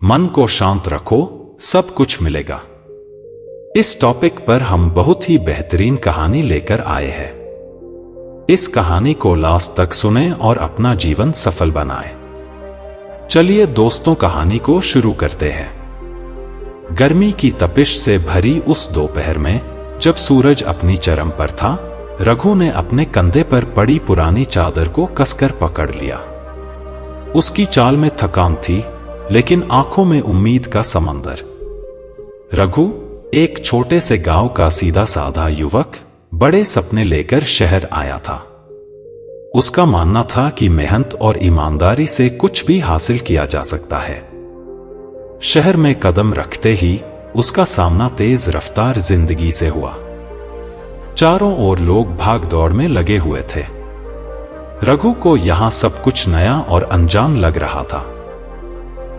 मन को शांत रखो, सब कुछ मिलेगा। इस टॉपिक पर हम बहुत ही बेहतरीन कहानी लेकर आए हैं। इस कहानी को लास्ट तक सुने और अपना जीवन सफल बनाएं। चलिए दोस्तों, कहानी को शुरू करते हैं। गर्मी की तपिश से भरी उस दोपहर में जब सूरज अपनी चरम पर था, रघु ने अपने कंधे पर पड़ी पुरानी चादर को कसकर पकड़ लिया। उसकी चाल में थकान थी, लेकिन आंखों में उम्मीद का समंदर। रघु एक छोटे से गांव का सीधा साधा युवक बड़े सपने लेकर शहर आया था। उसका मानना था कि मेहनत और ईमानदारी से कुछ भी हासिल किया जा सकता है। शहर में कदम रखते ही उसका सामना तेज रफ्तार जिंदगी से हुआ। चारों ओर लोग भाग दौड़ में लगे हुए थे। रघु को यहां सब कुछ नया और अनजान लग रहा था।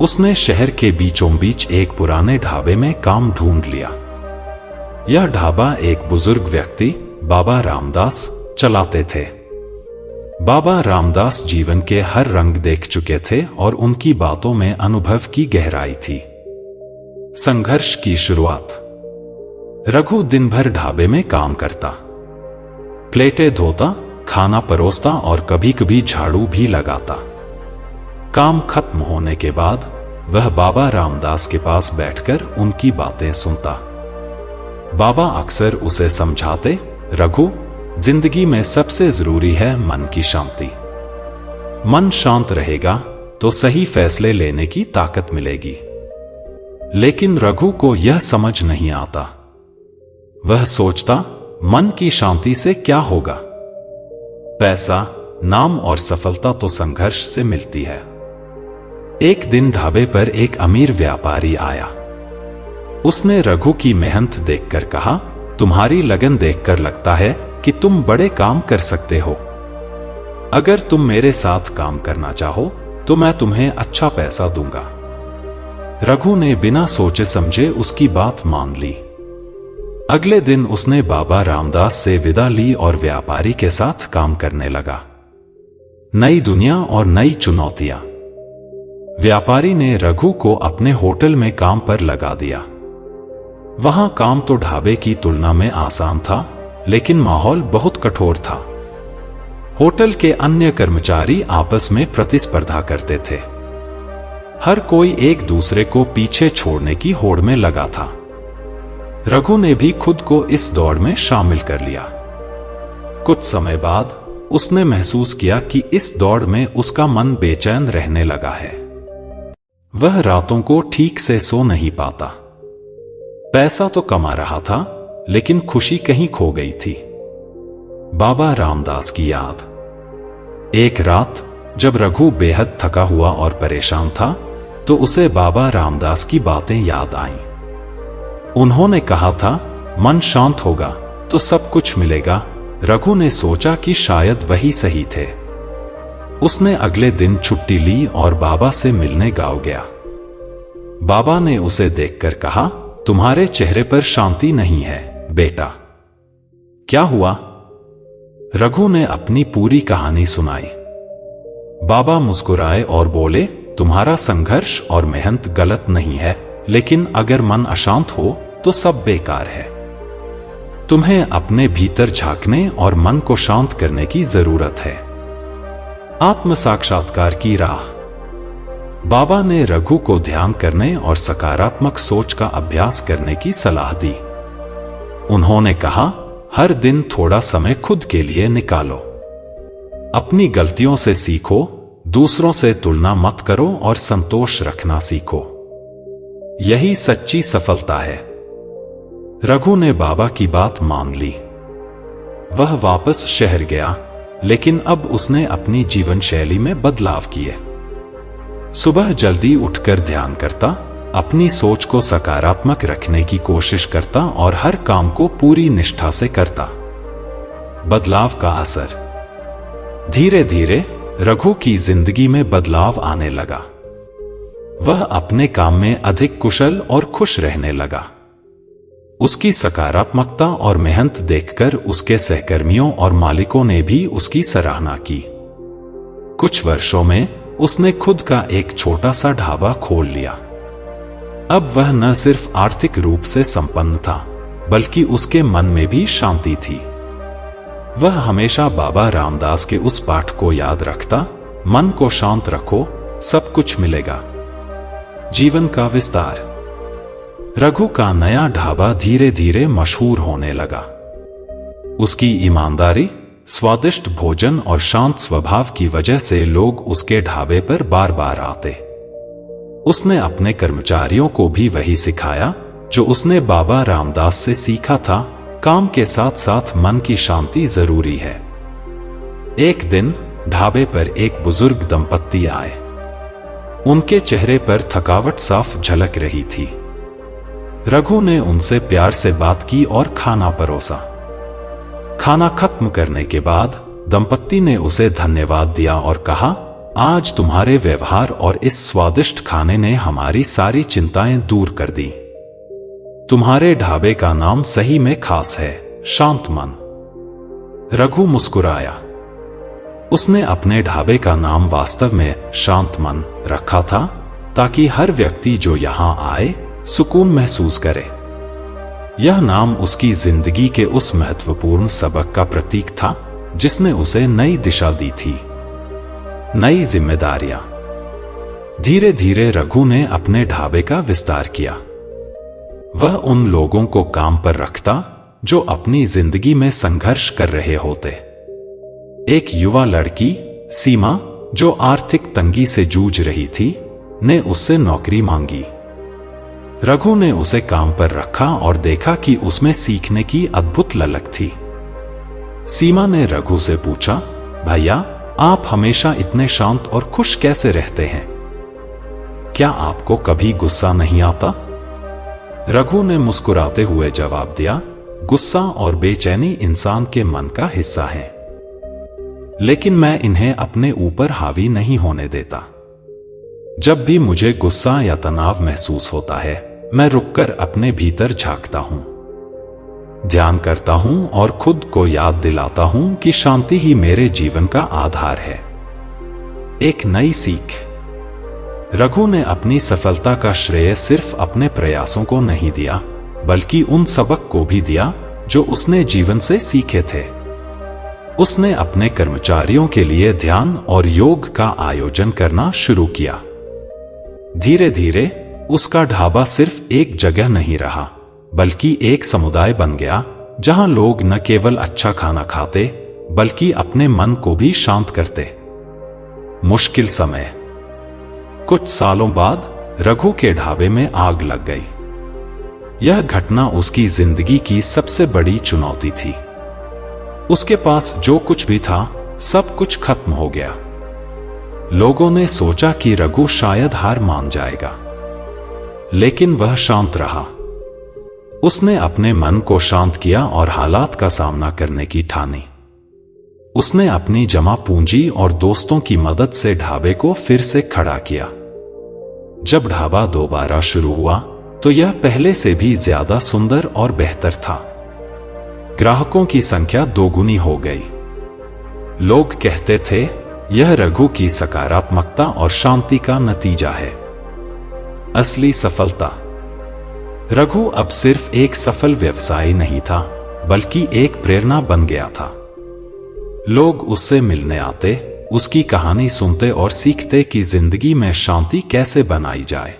उसने शहर के बीचों बीच एक पुराने ढाबे में काम ढूंढ लिया। यह ढाबा एक बुजुर्ग व्यक्ति बाबा रामदास चलाते थे। बाबा रामदास जीवन के हर रंग देख चुके थे और उनकी बातों में अनुभव की गहराई थी। संघर्ष की शुरुआत। रघु दिन भर ढाबे में काम करता, प्लेटें धोता, खाना परोसता और कभी कभी झाड़ू भी लगाता। काम खत्म होने के बाद वह बाबा रामदास के पास बैठकर उनकी बातें सुनता। बाबा अक्सर उसे समझाते, रघु, जिंदगी में सबसे जरूरी है मन की शांति। मन शांत रहेगा तो सही फैसले लेने की ताकत मिलेगी। लेकिन रघु को यह समझ नहीं आता। वह सोचता, मन की शांति से क्या होगा? पैसा, नाम और सफलता तो संघर्ष से मिलती है। एक दिन ढाबे पर एक अमीर व्यापारी आया। उसने रघु की मेहनत देखकर कहा, तुम्हारी लगन देखकर लगता है कि तुम बड़े काम कर सकते हो। अगर तुम मेरे साथ काम करना चाहो तो मैं तुम्हें अच्छा पैसा दूंगा। रघु ने बिना सोचे समझे उसकी बात मान ली। अगले दिन उसने बाबा रामदास से विदा ली और व्यापारी के साथ काम करने लगा। नई दुनिया और नई चुनौतियां। व्यापारी ने रघु को अपने होटल में काम पर लगा दिया। वहां काम तो ढाबे की तुलना में आसान था, लेकिन माहौल बहुत कठोर था। होटल के अन्य कर्मचारी आपस में प्रतिस्पर्धा करते थे। हर कोई एक दूसरे को पीछे छोड़ने की होड़ में लगा था। रघु ने भी खुद को इस दौड़ में शामिल कर लिया। कुछ समय बाद उसने महसूस किया कि इस दौड़ में उसका मन बेचैन रहने लगा है। वह रातों को ठीक से सो नहीं पाता। पैसा तो कमा रहा था, लेकिन खुशी कहीं खो गई थी। बाबा रामदास की याद। एक रात जब रघु बेहद थका हुआ और परेशान था, तो उसे बाबा रामदास की बातें याद आईं। उन्होंने कहा था, मन शांत होगा तो सब कुछ मिलेगा। रघु ने सोचा कि शायद वही सही थे। उसने अगले दिन छुट्टी ली और बाबा से मिलने गांव गया। बाबा ने उसे देखकर कहा, तुम्हारे चेहरे पर शांति नहीं है बेटा। क्या हुआ? रघु ने अपनी पूरी कहानी सुनाई। बाबा मुस्कुराए और बोले, तुम्हारा संघर्ष और मेहनत गलत नहीं है, लेकिन अगर मन अशांत हो तो सब बेकार है। तुम्हें अपने भीतर झांकने और मन को शांत करने की जरूरत है। आत्म साक्षात्कार की राह। बाबा ने रघु को ध्यान करने और सकारात्मक सोच का अभ्यास करने की सलाह दी। उन्होंने कहा, हर दिन थोड़ा समय खुद के लिए निकालो। अपनी गलतियों से सीखो, दूसरों से तुलना मत करो और संतोष रखना सीखो। यही सच्ची सफलता है। रघु ने बाबा की बात मान ली। वह वापस शहर गया, लेकिन अब उसने अपनी जीवन शैली में बदलाव किए। सुबह जल्दी उठकर ध्यान करता, अपनी सोच को सकारात्मक रखने की कोशिश करता और हर काम को पूरी निष्ठा से करता। बदलाव का असर। धीरे धीरे रघु की जिंदगी में बदलाव आने लगा। वह अपने काम में अधिक कुशल और खुश रहने लगा। उसकी सकारात्मकता और मेहनत देखकर उसके सहकर्मियों और मालिकों ने भी उसकी सराहना की। कुछ वर्षों में उसने खुद का एक छोटा सा ढाबा खोल लिया। अब वह न सिर्फ आर्थिक रूप से संपन्न था, बल्कि उसके मन में भी शांति थी। वह हमेशा बाबा रामदास के उस पाठ को याद रखता, मन को शांत रखो, सब कुछ मिलेगा। जीवन का विस्तार। रघु का नया ढाबा धीरे धीरे मशहूर होने लगा। उसकी ईमानदारी, स्वादिष्ट भोजन और शांत स्वभाव की वजह से लोग उसके ढाबे पर बार बार आते। उसने अपने कर्मचारियों को भी वही सिखाया जो उसने बाबा रामदास से सीखा था, काम के साथ साथ मन की शांति जरूरी है। एक दिन ढाबे पर एक बुजुर्ग दंपत्ति आए। उनके चेहरे पर थकावट साफ झलक रही थी। रघु ने उनसे प्यार से बात की और खाना परोसा। खाना खत्म करने के बाद दंपत्ति ने उसे धन्यवाद दिया और कहा, आज तुम्हारे व्यवहार और इस स्वादिष्ट खाने ने हमारी सारी चिंताएं दूर कर दी। तुम्हारे ढाबे का नाम सही में खास है, शांत मन। रघु मुस्कुराया। उसने अपने ढाबे का नाम वास्तव में शांत मन रखा था, ताकि हर व्यक्ति जो यहां आए सुकून महसूस करे। यह नाम उसकी जिंदगी के उस महत्वपूर्ण सबक का प्रतीक था जिसने उसे नई दिशा दी थी, नई जिम्मेदारियां। धीरे धीरे रघु ने अपने ढाबे का विस्तार किया। वह उन लोगों को काम पर रखता जो अपनी जिंदगी में संघर्ष कर रहे होते। एक युवा लड़की सीमा, जो आर्थिक तंगी से जूझ रही थी, ने उससे नौकरी मांगी। रघु ने उसे काम पर रखा और देखा कि उसमें सीखने की अद्भुत ललक थी। सीमा ने रघु से पूछा, भैया, आप हमेशा इतने शांत और खुश कैसे रहते हैं? क्या आपको कभी गुस्सा नहीं आता? रघु ने मुस्कुराते हुए जवाब दिया, गुस्सा और बेचैनी इंसान के मन का हिस्सा है, लेकिन मैं इन्हें अपने ऊपर हावी नहीं होने देता। जब भी मुझे गुस्सा या तनाव महसूस होता है, मैं रुककर अपने भीतर झांकता हूं, ध्यान करता हूं और खुद को याद दिलाता हूं कि शांति ही मेरे जीवन का आधार है। एक नई सीख। रघु ने अपनी सफलता का श्रेय सिर्फ अपने प्रयासों को नहीं दिया, बल्कि उन सबक को भी दिया जो उसने जीवन से सीखे थे। उसने अपने कर्मचारियों के लिए ध्यान और योग का आयोजन करना शुरू किया। धीरे धीरे उसका ढाबा सिर्फ एक जगह नहीं रहा, बल्कि एक समुदाय बन गया जहां लोग न केवल अच्छा खाना खाते, बल्कि अपने मन को भी शांत करते। मुश्किल समय। कुछ सालों बाद रघु के ढाबे में आग लग गई। यह घटना उसकी जिंदगी की सबसे बड़ी चुनौती थी। उसके पास जो कुछ भी था, सब कुछ खत्म हो गया। लोगों ने सोचा कि रघु शायद हार मान जाएगा, लेकिन वह शांत रहा। उसने अपने मन को शांत किया और हालात का सामना करने की ठानी। उसने अपनी जमा पूंजी और दोस्तों की मदद से ढाबे को फिर से खड़ा किया। जब ढाबा दोबारा शुरू हुआ, तो यह पहले से भी ज्यादा सुंदर और बेहतर था। ग्राहकों की संख्या दोगुनी हो गई। लोग कहते थे, यह रघु की सकारात्मकता और शांति का नतीजा है। असली सफलता। रघु अब सिर्फ एक सफल व्यवसायी नहीं था, बल्कि एक प्रेरणा बन गया था। लोग उससे मिलने आते, उसकी कहानी सुनते और सीखते कि जिंदगी में शांति कैसे बनाई जाए।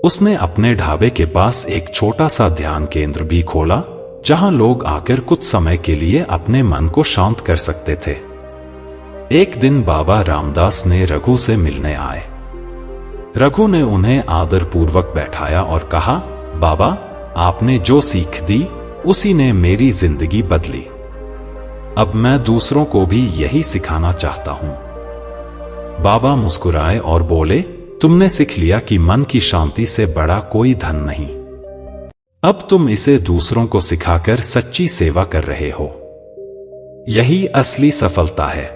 उसने अपने ढाबे के पास एक छोटा सा ध्यान केंद्र भी खोला, जहां लोग आकर कुछ समय के लिए अपने मन को शांत कर सकते थे। एक दिन बाबा रामदास ने रघु से मिलने आए। रघु ने उन्हें आदरपूर्वक बैठाया और कहा, बाबा, आपने जो सीख दी, उसी ने मेरी जिंदगी बदली। अब मैं दूसरों को भी यही सिखाना चाहता हूं। बाबा मुस्कुराए और बोले, तुमने सीख लिया कि मन की शांति से बड़ा कोई धन नहीं। अब तुम इसे दूसरों को सिखाकर सच्ची सेवा कर रहे हो। यही असली सफलता है।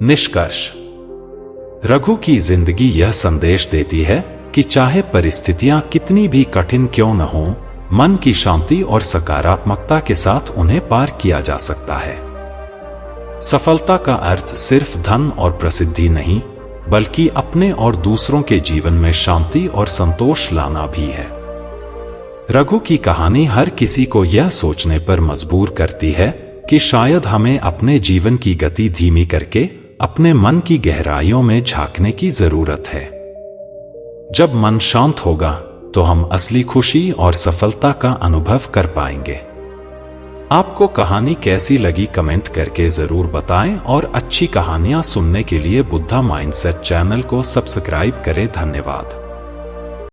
निष्कर्ष। रघु की जिंदगी यह संदेश देती है कि चाहे परिस्थितियां कितनी भी कठिन क्यों न हो, मन की शांति और सकारात्मकता के साथ उन्हें पार किया जा सकता है। सफलता का अर्थ सिर्फ धन और प्रसिद्धि नहीं, बल्कि अपने और दूसरों के जीवन में शांति और संतोष लाना भी है। रघु की कहानी हर किसी को यह सोचने पर मजबूर करती है कि शायद हमें अपने जीवन की गति धीमी करके अपने मन की गहराइयों में झांकने की जरूरत है। जब मन शांत होगा तो हम असली खुशी और सफलता का अनुभव कर पाएंगे। आपको कहानी कैसी लगी कमेंट करके जरूर बताएं और अच्छी कहानियां सुनने के लिए बुद्धा माइंडसेट चैनल को सब्सक्राइब करें। धन्यवाद।